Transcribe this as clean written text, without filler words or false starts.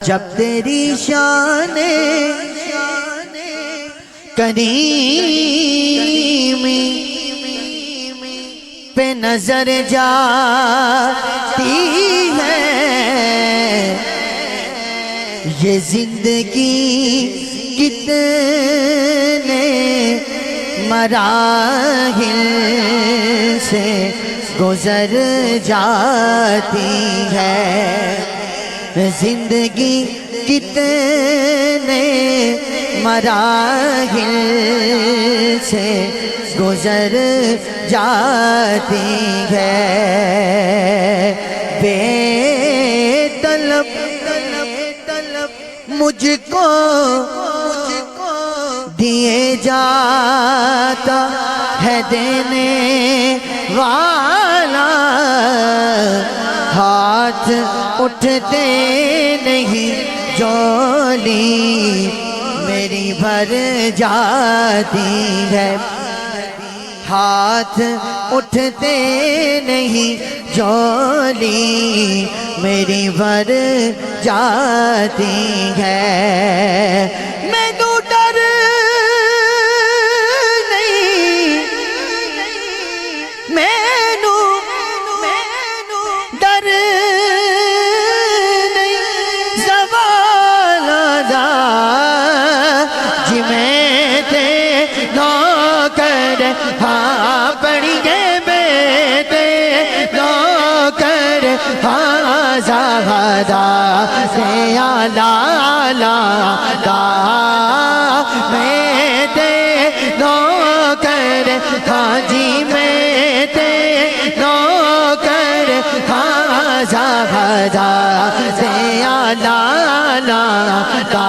جب تیری شان کریمی پہ نظر جاتی ہے، یہ زندگی کتنے مراحل سے گزر جاتی ہے، زندگی کتنے مراحل سے گزر جاتی ہے، بے طلب مجھ کو دیے جاتا ہے دینے والا، ہاتھ اٹھتے نہیں جولی میری بھر جاتی ہے، ہاتھ اٹھتے نہیں جولی میری بھر جاتی ہے، میں تو ڈر نہیں، مینو ڈر نہیں زوال دا جی میں تے نوکر ہاں پڑھیے بیٹے نوکر ہاں زہدا سے لالا دا میں تے نوکر ہاں جی میں تے نوکر ہاں زہدا سے لالا دا